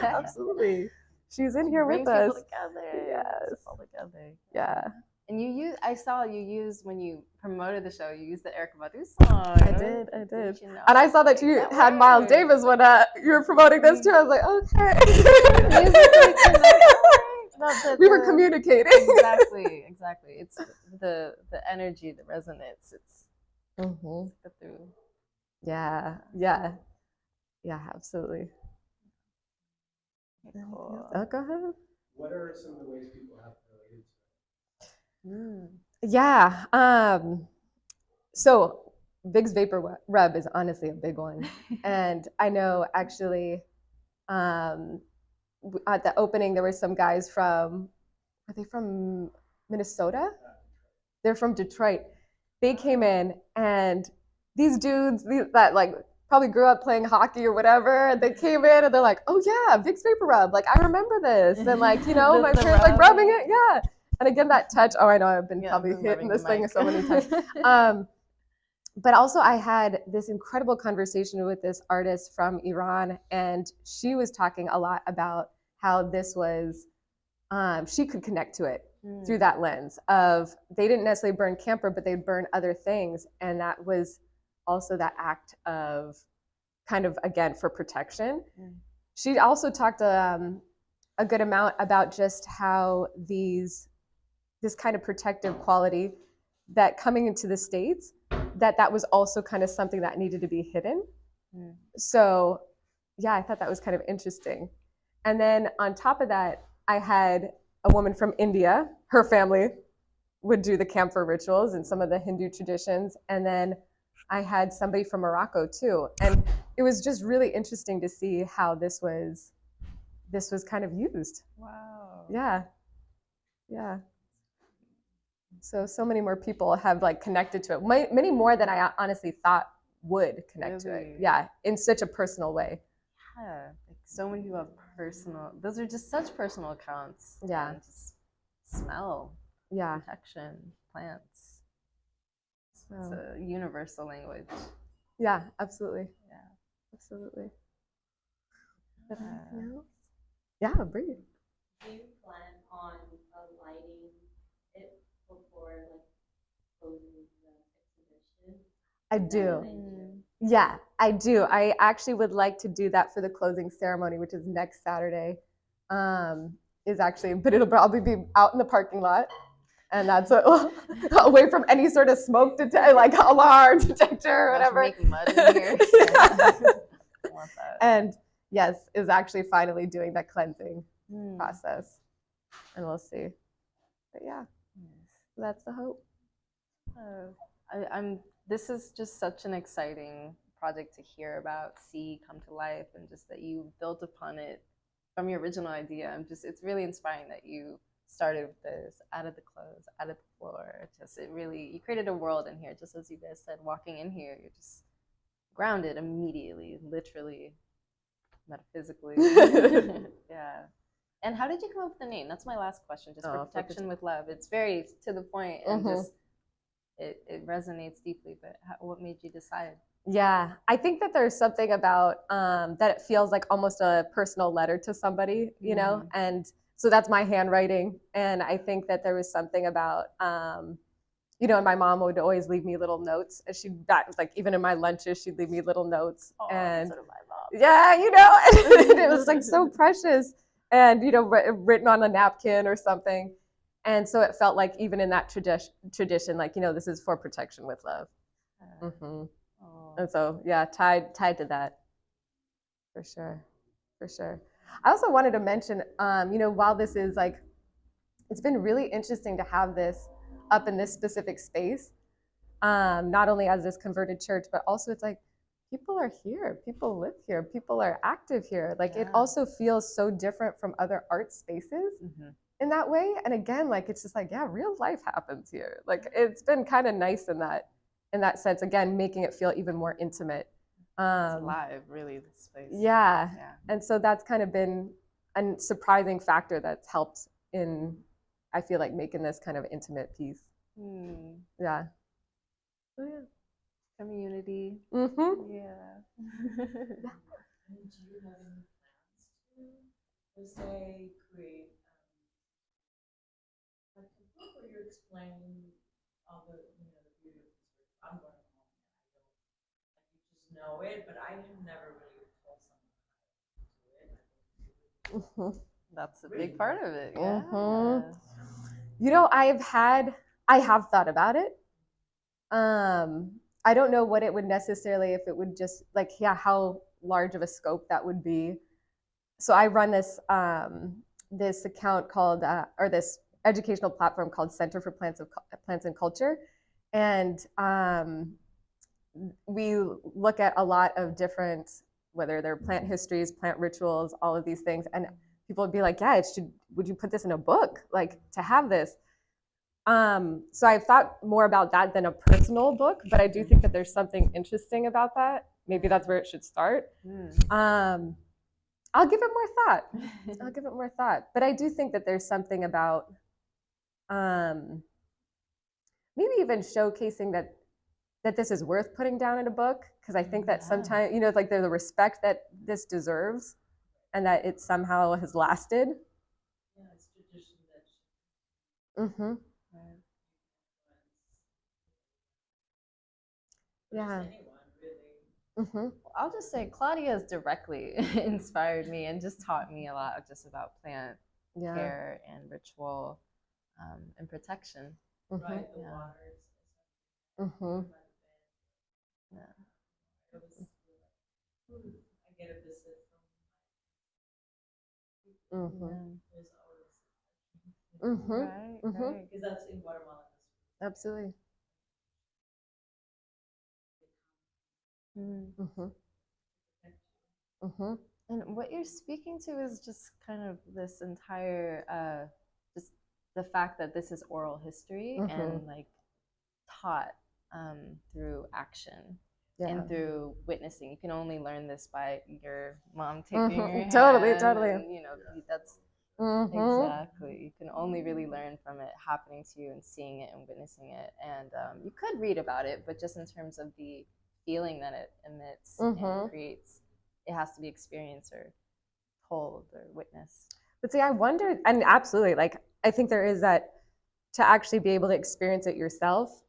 Absolutely. She's in here with us. Together. Yes. All together. Yeah. And I saw you use, when you promoted the show, you used the Erykah Badu song. I did. You know? And I saw that you had Miles Davis when you were promoting this too. I was like, okay. We were communicating. Exactly. It's the energy, the resonance. It's through. Yeah, absolutely. Cool. Oh, go ahead. What are some of the ways people have related to it? Yeah. So Big's Vapor Rub is honestly a big one. And I know actually at the opening there were some guys are they from Minnesota? They're from Detroit. They came in, and these dudes that like probably grew up playing hockey or whatever, they came in and they're like, oh yeah, Vicks Vapor Rub, like I remember this, and like my parents like rubbing it, yeah. And again, that touch, I know I've been probably hitting this thing so many times. But also I had this incredible conversation with this artist from Iran, and she was talking a lot about how this was, she could connect to it through that lens of, they didn't necessarily burn camphor, but they'd burn other things. And that was also that act of kind of, again, for protection. She also talked a good amount about just how this kind of protective quality that coming into the States, that was also kind of something that needed to be hidden. So yeah, I thought that was kind of interesting. And then on top of that, I had a woman from India. Her family would do the camphor rituals and some of the Hindu traditions. And then I had somebody from Morocco too. And it was just really interesting to see how this was kind of used. Wow. Yeah. So many more people have like connected to it. Many more than I honestly thought would connect to it. Yeah, in such a personal way. Yeah, like so many people have those are just such personal accounts. Yeah. And just smell. Yeah. Protection, plants. So. It's a universal language. Yeah, absolutely. Yeah. Absolutely. Anything else? Yeah, breathe. Do you plan on lighting it before closing the exhibition? I do. Yeah, I do. I actually would like to do that for the closing ceremony, which is next Saturday. But it'll probably be out in the parking lot, and that's away from any sort of smoke like alarm detector or whatever. Making mud in here. I want that. And yes, is actually finally doing that cleansing process, and we'll see. But yeah, that's the hope. This is just such an exciting project to hear about, see come to life, and just that you built upon it from your original idea. It's really inspiring that you started with this, out of the clothes, out of the floor. You created a world in here, just as you guys said, walking in here, you're just grounded immediately, literally, metaphysically. Yeah. And how did you come up with the name? That's my last question, just for protection with love. It's very to the point, and just it resonates deeply, but what made you decide? Yeah, I think that there's something about that it feels like almost a personal letter to somebody, and so that's my handwriting. And I think that there was something about you know, and my mom would always leave me little notes. And like, even in my lunches, she'd leave me little notes. Oh, and so did my mom. yeah, you know, and it was like so precious, and you know, written on a napkin or something. And so it felt like even in that tradition, like, you know, this is for protection with love. Oh. And so, yeah, tied to that, for sure, for sure. I also wanted to mention, you know, while this is like, it's been really interesting to have this up in this specific space, not only as this converted church, but also it's like, people are here, people live here, people are active here. Like, it also feels so different from other art spaces in that way. And again, like, it's just like, yeah, real life happens here. Like, it's been kind of nice in that sense, again, making it feel even more intimate. It's alive, really, this space. Yeah. And so that's kind of been a surprising factor that's helped in, I feel like, making this kind of intimate piece. Yeah. Oh, yeah. Community. Yeah. And do you have any plans to, say, create like a book where you're explaining all the, you know, the beauty of this work? I'm going home and I don't, like, you just know it, but I have never really told someone how to do it. That's a big part of it. You know, I have thought about it. I don't know what it would necessarily, if it would just like, how large of a scope that would be. So I run this this account called, or this educational platform called Center for Plants and Culture, and we look at a lot of different, whether they're plant histories, plant rituals, all of these things, and people would be like, yeah, would you put this in a book, like, to have this? So I've thought more about that than a personal book, but I do think that there's something interesting about that. Maybe that's where it should start. I'll give it more thought. But I do think that there's something about maybe even showcasing that this is worth putting down in a book, because I think that sometimes, you know, it's like there's the respect that this deserves and that it somehow has lasted. Yeah, it's tradition that Yeah. anyone, really. Well, I'll just say Claudia has directly inspired me and just taught me a lot just about plant care and ritual and protection. Right, the waters. I get a visit from there's always Right. because that's in Guatemala. Absolutely. And what you're speaking to is just kind of this entire, just the fact that this is oral history and like taught through action and through witnessing. You can only learn this by your mom taking your hand. Totally. And, you know, that's exactly. You can only really learn from it happening to you and seeing it and witnessing it. And you could read about it, but just in terms of the feeling that it emits and creates, it has to be experienced or told or witnessed. But see, I wonder, and absolutely, like, I think there is that, to actually be able to experience it yourself.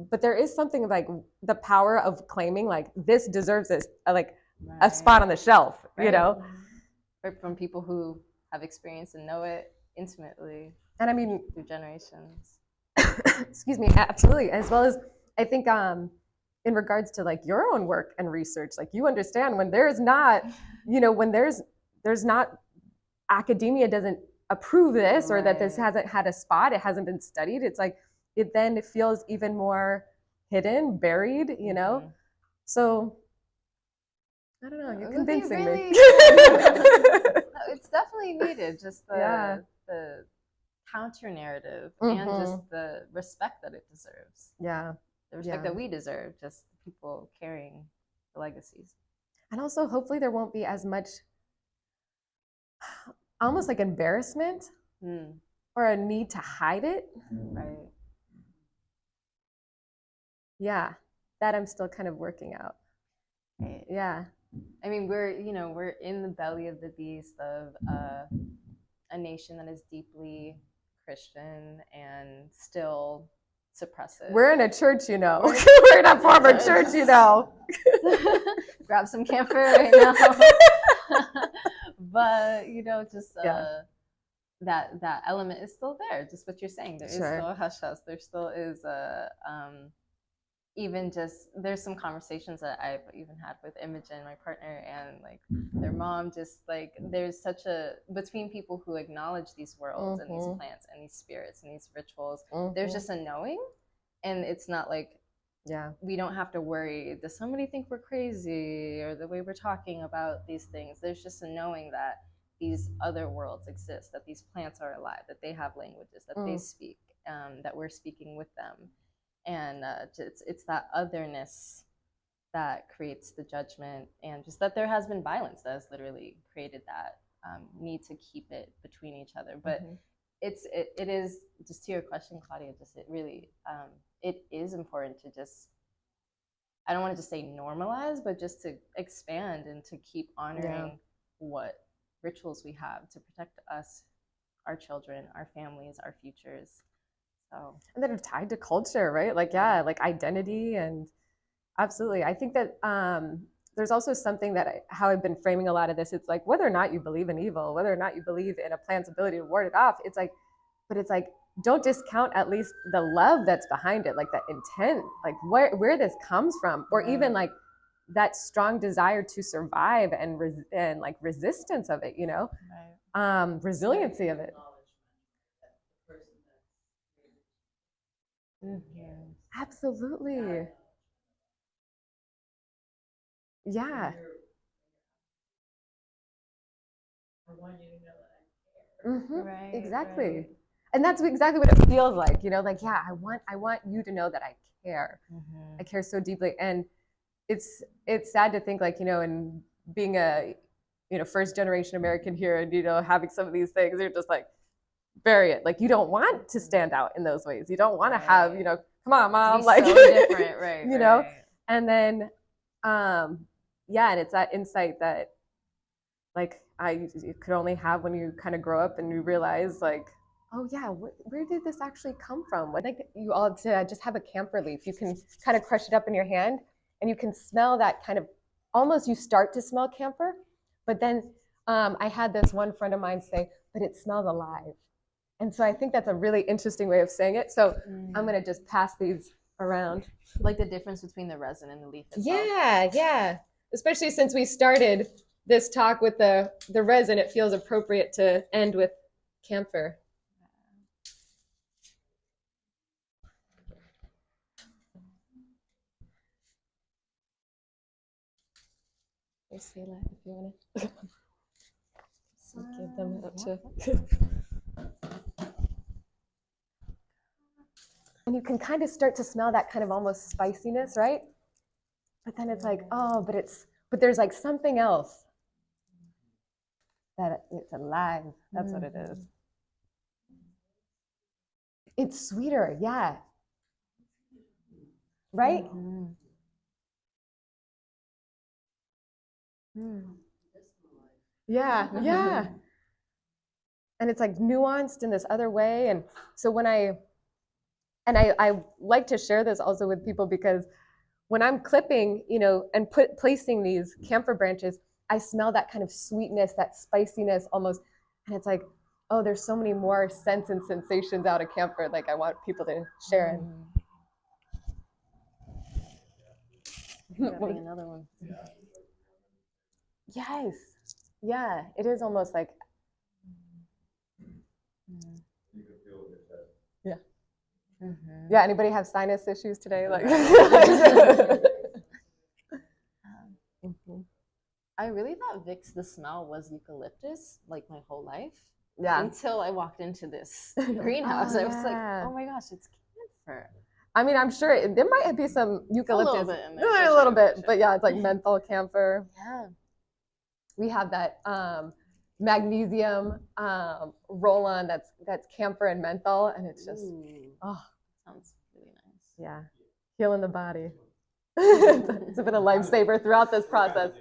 But there is something like the power of claiming, like, this deserves this, like, a spot on the shelf, you know? Right, from people who have experienced and know it intimately. And I mean, through generations. Excuse me, absolutely. As well as, I think, in regards to like your own work and research, like, you understand when there's not, you know, when there's not, academia doesn't approve this, or that this hasn't had a spot, it hasn't been studied, it's like, it feels even more hidden, buried, you know? So, I don't know, you're convincing me. It's definitely needed, just the counter narrative and just the respect that it deserves. Yeah. The respect that we deserve, just people carrying the legacies. And also, hopefully there won't be as much, almost like embarrassment or a need to hide it. Right. Yeah, that I'm still kind of working out. Right. Yeah. I mean, we're in the belly of the beast of a nation that is deeply Christian and still suppress it. We're in a church, you know. We're in a former church, you know. Grab some camphor right now. But just that element is still there. Just what you're saying. There is still a hush hush. There still is a even just there's some conversations that I've even had with Imogen, my partner, and like their mom. Just like there's such a between people who acknowledge these worlds and these plants and these spirits and these rituals. There's just a knowing, and it's not like we don't have to worry. Does somebody think we're crazy or the way we're talking about these things? There's just a knowing that these other worlds exist, that these plants are alive, that they have languages, that they speak, that we're speaking with them. And it's that otherness that creates the judgment, and just that there has been violence that has literally created that need to keep it between each other. But it is, just to your question, Claudia, just it really, it is important to just, I don't want to just say normalize, but just to expand and to keep honoring what rituals we have to protect us, our children, our families, our futures. So, and that are tied to culture, right? Like, like identity. And absolutely. I think that there's also something that how I've been framing a lot of this. It's like, whether or not you believe in evil, whether or not you believe in a plant's ability to ward it off, it's like, but it's like, don't discount at least the love that's behind it, like that intent, like where this comes from, or even like that strong desire to survive and like resistance of it, resiliency of it. Absolutely. Yeah. I want you to know that I care. Right. Exactly. Right. And that's exactly what it feels like, like, I want you to know that I care. I care so deeply. And it's sad to think, like, and being a, first generation American here, and, having some of these things, you're just like, bury it. Like, you don't want to stand out in those ways. You don't want to have, come on, mom, like, so different, right? And then, and it's that insight that, like, you could only have when you kind of grow up and you realize, like, oh yeah, where did this actually come from? I think you all to just have a camphor leaf. You can kind of crush it up in your hand, and you can smell that kind of, almost you start to smell camphor, but then I had this one friend of mine say, but it smells alive. And so I think that's a really interesting way of saying it. So I'm going to just pass these around. Like the difference between the resin and the leaf itself. Yeah. Especially since we started this talk with the resin, it feels appropriate to end with camphor. Here's Sela, if you want to give them up to. And you can kind of start to smell that kind of almost spiciness, right? But then it's like, but there's like something else that it's alive. That's what it is. It's sweeter, yeah. Right? Yeah. And it's like nuanced in this other way. And so when I like to share this also with people, because when I'm clipping, and placing these camphor branches, I smell that kind of sweetness, that spiciness almost. And it's like, oh, there's so many more scents and sensations out of camphor. Like, I want people to share it. Another one. Yes. Yeah, it is almost like. You can feel it in your chest. Yeah. Yeah. Anybody have sinus issues today? Like. I really thought Vicks the smell was eucalyptus like my whole life. Yeah. Until I walked into this greenhouse, I was like, oh my gosh, it's camphor. I mean, I'm sure there might be some eucalyptus. A little bit in there. A little bit, but yeah, it's like menthol camphor. Yeah. We have that magnesium roll-on that's camphor and menthol, and it's just sounds really nice. Yeah, healing the body. It's been a lifesaver throughout this process.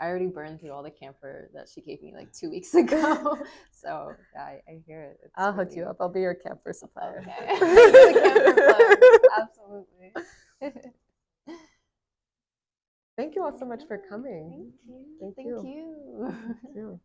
I I already burned through all the camphor that she gave me like 2 weeks ago. So yeah, I hear it. It's I'll hook you really- up. I'll be your camphor supplier. Okay. The camphor plug. Absolutely. Thank you all so much for coming. Thank you. Thank Thank you. you. Thank you.